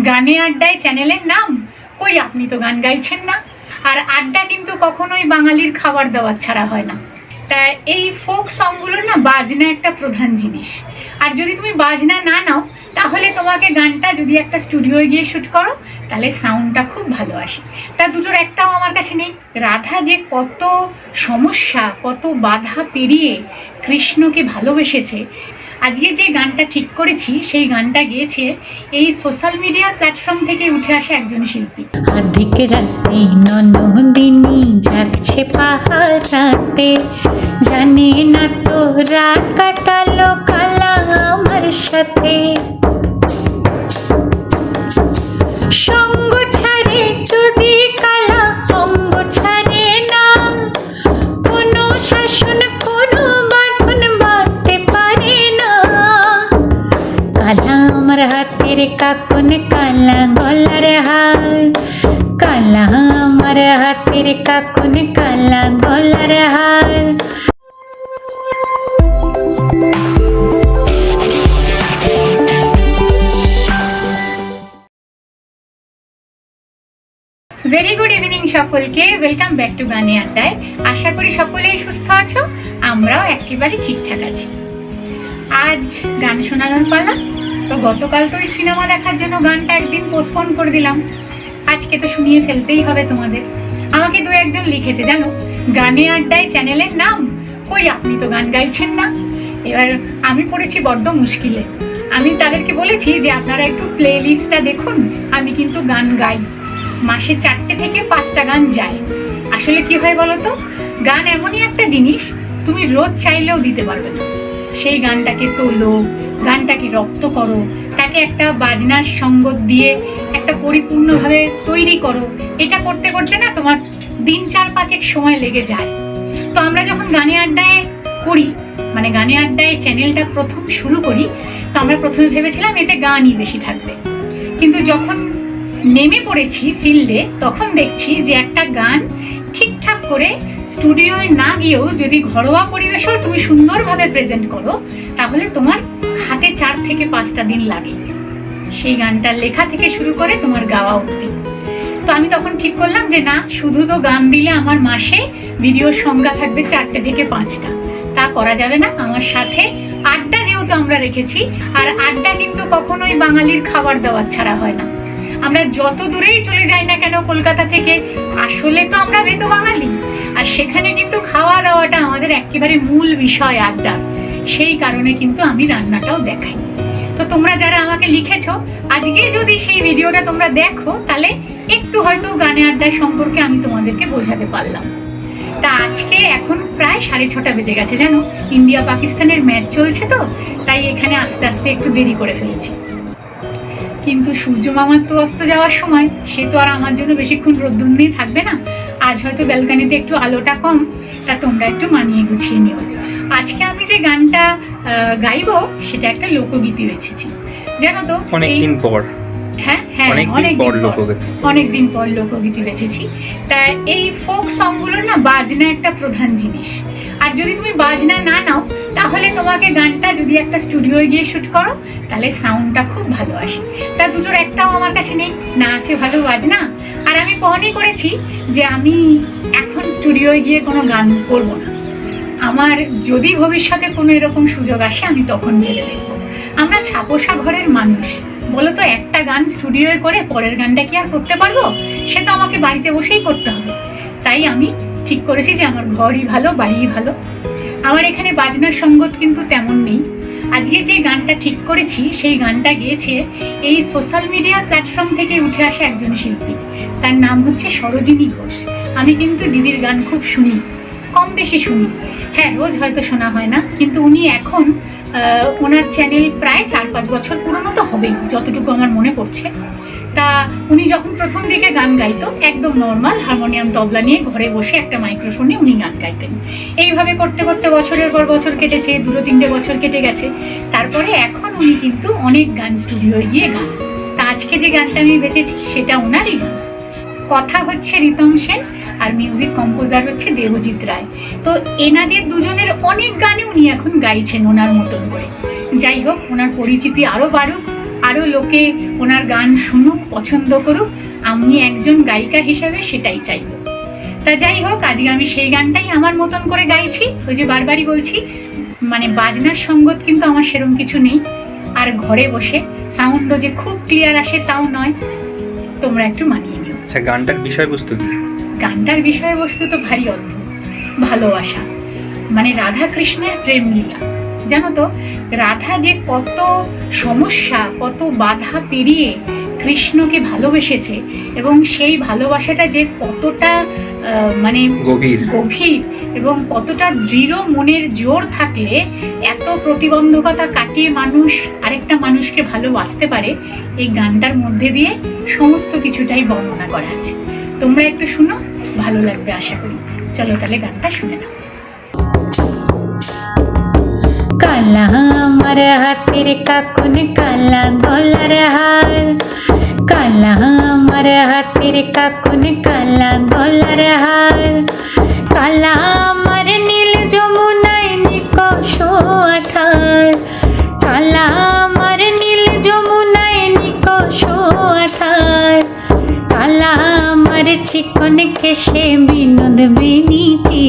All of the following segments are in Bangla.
গানে আড্ডায় চ্যানেলের নাম, কই আপনি তো গান গাইছেন না। আর আড্ডা কিন্তু কখনোই বাঙালির খাবার দাবার ছাড়া হয় না। তা এই ফোক সংগুলোর না বাজনা একটা প্রধান জিনিস। আর যদি তুমি বাজনা না নাও, তাহলে তোমাকে গানটা যদি একটা স্টুডিওয় গিয়ে শ্যুট করো, তাহলে সাউন্ডটা খুব ভালো আসে। তা দুটোর একটাও আমার কাছে নেই। রাধা যে কত সমস্যা, কত বাধা পেরিয়ে কৃষ্ণকে ভালোবেসেছে। আজকে যে গানটা ঠিক করেছি, সেই গানটা গেয়েছে এই সোশ্যাল মিডিয়ার প্ল্যাটফর্ম থেকে উঠে আসা একজন শিল্পী। অধিক রাতে ননদিনী জাগছে পাহারাতে, জানে না তো রাত কাটালো কালা আমার সাথে। সঙ্গ ছাড়ে যদি কালা, অঙ্গ ছাড়ে না, কোনো শাসন কোনো বাঁধন বাঁধতে পারে না। কালা আমার হাতের কাকন, কালা গলার হার, কালা আমার হাতের কাকন, কালা গলার হার। ভেরি গুড ইভিনিং সকলকে, ওয়েলকাম ব্যাক টু গানে আড্ডায়। আশা করি সকলেই সুস্থ আছো, আমরাও একেবারে ঠিকঠাক আছি। আজ গান শোনানোর পালা। তো গতকাল তো ওই সিনেমা দেখার জন্য গানটা একদিন পোস্টপোন করে দিলাম, আজকে তো শুনিয়ে ফেলতেই হবে তোমাদের। আমাকে দু একজন লিখেছে, জানো, গানে আড্ডায় চ্যানেলের নাম, কই আপনি তো গান গাইছেন না। এবার আমি পড়েছি বড্ড মুশকিলে। আমি তাদেরকে বলেছি যে আপনারা একটু প্লে লিস্টটা দেখুন, আমি কিন্তু গান গাই, মাসে 4টে থেকে 5টা গান যায়। আসলে কি হয় বলো তো, গান এমনই একটা জিনিস, তুমি রোজ চাইলেও দিতে পারবে না। সেই গানটাকে তোলো, গানটাকে রপ্ত করো, তাকে একটা বাজনার সঙ্গত দিয়ে একটা পরিপূর্ণভাবে তৈরি করো। এটা করতে করতে না তোমার দিন 4-5 সময় লেগে যায়। তো আমরা যখন গানে আড্ডায় করি, মানে গানে আড্ডায় চ্যানেলটা প্রথম শুরু করি, তো আমরা প্রথমে ভেবেছিলাম এতে গানই বেশি থাকবে। কিন্তু যখন নেমে পড়েছি ফিল্ডে, তখন দেখছি যে একটা গান ঠিকঠাক করে স্টুডিওয় না গিয়েও যদি ঘরোয়া পরিবেশেও তুমি সুন্দরভাবে প্রেজেন্ট করো, তাহলে তোমার হাতে 4 থেকে 5টা দিন লাগে সেই গানটার লেখা থেকে শুরু করে তোমার গাওয়া অবধি। তো আমি তখন ঠিক করলাম যে না, শুধু তো গান দিলে আমার মাসে ভিডিওর সংখ্যা থাকবে 4টে থেকে 5টা, তা করা যাবে না। আমার সাথে আড্ডা যেহেতু আমরা রেখেছি, আর আড্ডা কিন্তু কখনোই বাঙালির খাবার দাবার ছাড়া হয় না। আমরা যত দূরেই চলে যাই না কেন কলকাতা থেকে, আসলে তো আমরা বেতো বাঙালি, আর সেখানে কিন্তু খাওয়া দাওয়াটা আমাদের একেবারে মূল বিষয় আড্ডা। সেই কারণে কিন্তু আমি রান্নাটাও দেখাই। তো তোমরা যারা আমাকে লিখেছো, আজকে যদি সেই ভিডিওটা তোমরা দেখো, তাহলে একটু হয়তো গানে আড্ডা সম্পর্কে আমি তোমাদেরকে বোঝাতে পারলাম। তা আজকে এখন প্রায় 6:30 বেজে গেছে, জানো, ইন্ডিয়া পাকিস্তানের ম্যাচ চলছে, তো তাই এখানে আস্তে আস্তে একটু দেরি করে ফেলেছি। কিন্তু সূর্য মামার তো অস্ত যাওয়ার সময়, সে তো আর আমার জন্য বেশিক্ষণ রোদ্দুর নিয়ে থাকবে না। আজ হয়তো ব্যালকানিতে একটু আলোটা কম, তা তোমরা একটু মানিয়ে গুছিয়ে নিও। আজকে আমি যে গানটা গাইবো, সেটা একটা লোকগীতি বেছেছি, জানো তো, অনেকদিন পর। হ্যাঁ, অনেকদিন পর লোকগীতি বেছেছি। তা এই ফোক সংগুলোর না বাজনা একটা প্রধান জিনিস। আর যদি তুমি বাজনা না নাও, তাহলে তোমাকে গানটা যদি একটা স্টুডিওয় গিয়ে শ্যুট করো, তাহলে সাউন্ডটা খুব ভালো আসে। তা দুটোর একটাও আমার কাছে নেই, না আছে ভালো বাজনা, আর আমি পণই করেছি যে আমি এখন স্টুডিওয় গিয়ে কোনো গান করবো না। আমার যদি ভবিষ্যতে কোনো এরকম সুযোগ আসে, আমি তখন ভেবে দেখবো। আমরা ছাপোষা ঘরের মানুষ, বলো তো, একটা গান স্টুডিওয় করে পরের গানটা কি আর করতে পারবো? সে তো আমাকে বাড়িতে বসেই করতে হবে। তাই আমি ঠিক করেছি যে আমার ঘরই ভালো, বাড়িই ভালো। আমার এখানে বাজনার সঙ্গত কিন্তু তেমন নেই। আজকে যে গানটা ঠিক করেছি, সেই গানটা গেয়েছে এই সোশ্যাল মিডিয়ার প্ল্যাটফর্ম থেকে উঠে আসা একজন শিল্পী। তার নাম হচ্ছে সরোজিনী ঘোষ। আমি কিন্তু দিদির গান খুব শুনি, কম বেশি শুনি। হ্যাঁ, রোজ হয়তো শোনা হয় না, কিন্তু উনি এখন ওনার চ্যানেল প্রায় 4-5 বছর পুরনো তো হবেই, যতটুকু আমার মনে পড়ছে। তা উনি যখন প্রথম দিকে গান গাইতো, একদম নর্মাল হারমোনিয়াম তবলা নিয়ে ঘরে বসে একটা মাইক্রোফোনে উনি গান গাইতেন। এইভাবে করতে করতে বছরের পর বছর কেটেছে, 2-3টে বছর কেটে গেছে। তারপরে এখন উনি কিন্তু অনেক গান স্টুডিওয় গিয়ে গান। তা আজকে যে গানটা আমি বেঁচেছি, সেটা ওনারই গান। কথা হচ্ছে রিতম সেন, আর মিউজিক কম্পোজার হচ্ছে দেবজিৎ রায়। তো এনাদের দুজনের অনেক গানে উনি এখন গাইছেন ওনার মতন করে। যাই হোক, ওনার পরিচিতি আরও বাড়ুক, আর আরও লোকে ওনার গান শুনুক, পছন্দ করুক, আমি একজন গায়িকা হিসাবে সেটাই চাইব। তা যাই হোক, আজকে আমি সেই গানটাই আমার মতন করে গাইছি। ওই যে বারবারই বলছি, মানে বাজনার সঙ্গত কিন্তু আমার সেরকম কিছু নেই, আর ঘরে বসে সাউন্ডও যে খুব ক্লিয়ার আসে তাও নয়, তোমরা একটু মানিয়ে নিও। আচ্ছা, গানটার বিষয়বস্তু কি? গানটার বিষয়বস্তু তো ভারী অদ্ভুত, ভালোবাসা, মানে রাধা কৃষ্ণের প্রেম লীলা। জানো তো, রাধা যে কত সমস্যা, কত বাধা পেরিয়ে কৃষ্ণকে ভালোবেসেছে, এবং সেই ভালোবাসাটা যে কতটা মানে গভীর এবং কতটা দৃঢ় মনের জোর থাকলে এত প্রতিবন্ধকতা কাটিয়ে মানুষ আরেকটা মানুষকে ভালোবাসতে পারে, এই গানটার মধ্যে দিয়ে সমস্ত কিছুটাই বর্ণনা করা আছে। তোমরা একটু শুনো, ভালো লাগবে আশা করি। চলো তাহলে গানটা শুনে নাও। কালা আমার হাতের কাকুন কালা গলার হার, কালা আমার হাতের কাকুন কালা গলার হার, কালা আমার নীল যমুনায় নিকষ আঠার, কালা আমার নীল যমুনায় নিকষ আঠার, কালা আমার চিকন কেশে বিনোদ বিনীতি,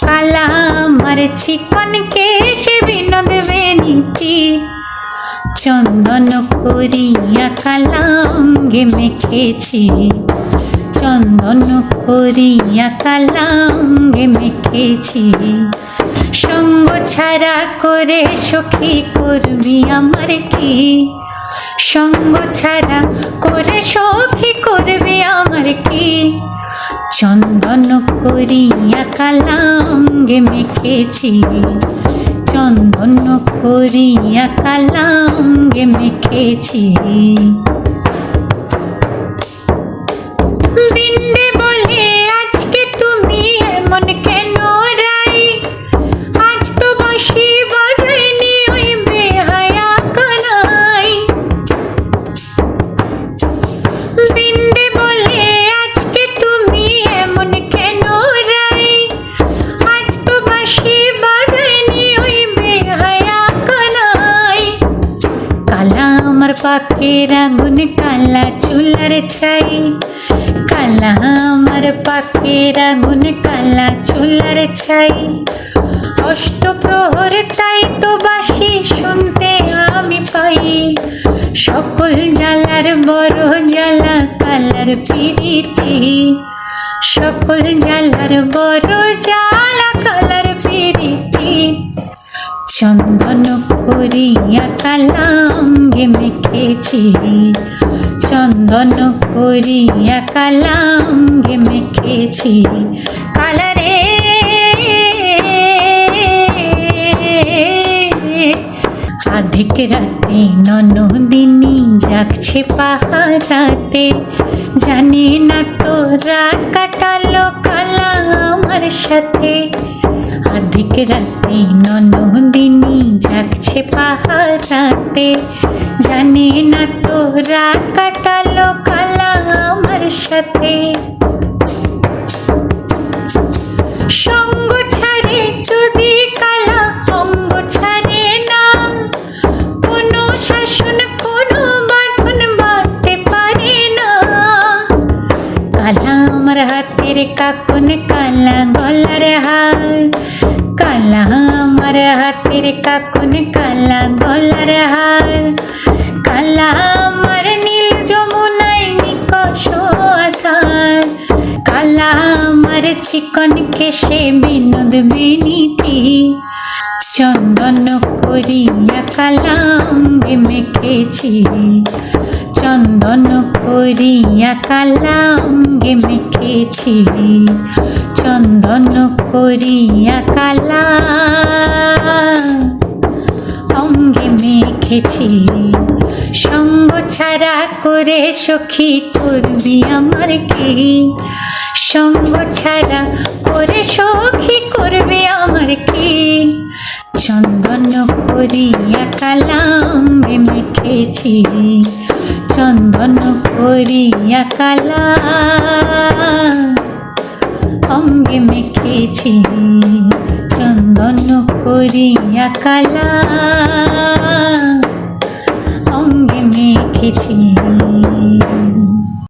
কালা আমার চিকন কেশে বিনোদ বেনীতি, চন্দন করিয়া কালা অঙ্গে মেখেছি, চন্দন করিয়া কালা অঙ্গে মেখেছি, সঙ্গ ছাড়া করে সখী করবি আমার কি, সঙ্গ ছাড়া করে সখী করবি আমার কি, চন্দন করিয়া কালা অঙ্গে মেখেছি, চন্দন করিয়া কালা অঙ্গে মেখেছি। বিন্দে বলে আজকে তুমি এমন কেন রাই, আজ তো বাঁশি বাজায়নি ওই বেহায়া কানাই, বিন্দে বলে আজকে তুমি এমন কেন রাই, আজ তো বাঁশি বাজায়নি ওই বেহায়া কানাই, কালা আমার পাকের আগুন কালা চুলার ছাই, কালা আমার পাকের আগুন কালা চুলার ছাই, অষ্টপ্রহর তাই তো বাঁশি শুনতে আমি পাই, সকল জ্বালার বড় জ্বালা কালার পিরিতি, সকল জ্বালার বড় জ্বালা কালার পিরিতি, চন্দন করিয়া কালা অঙ্গে মেখেছি, চন্দন করিয়া কালা অঙ্গে মেখেছি, কালারে আধিক রাতে ননদিনী জাগছে পাহারাতে, জানি না তো রাত কাটালো কালা আমার সাথে, আধিক রাতে ননদিনী জাগছে পাহারাতে, জানি না তো রাত কাটালো কালা আমার সাথে, সঙ্গ ছাড়ে যদি কালা অঙ্গ ছাড়ে না, কোনো শাসন কোনো বাঁধন বাঁধতে পারে না, কালা আমার হাতের কাকুন কালা গলার হার, কালা আমার হাতের কাকুন কালা গলার হার, কালা আমার নীল যমুনায় নিকষ আধার, কালা আমার চিকন কেশে বিনোদ বিনীতি, চন্দন করিয়া কালা অঙ্গে মেখেছি, চন্দন করিয়া কালা অঙ্গে মেখেছি, চন্দন করিয়া কালা অঙ্গে মেখেছি, সঙ্গ ছাড়া করে সখী করবি আমার কি, সঙ্গ ছাড়া করে সখী করবি আমার কি, চন্দন করিয়া কালা অঙ্গে মেখেছি, চন্দন করিয়া কালা অঙ্গে মেখেছি, চন্দন করিয়া কালা রঙে মেখেছি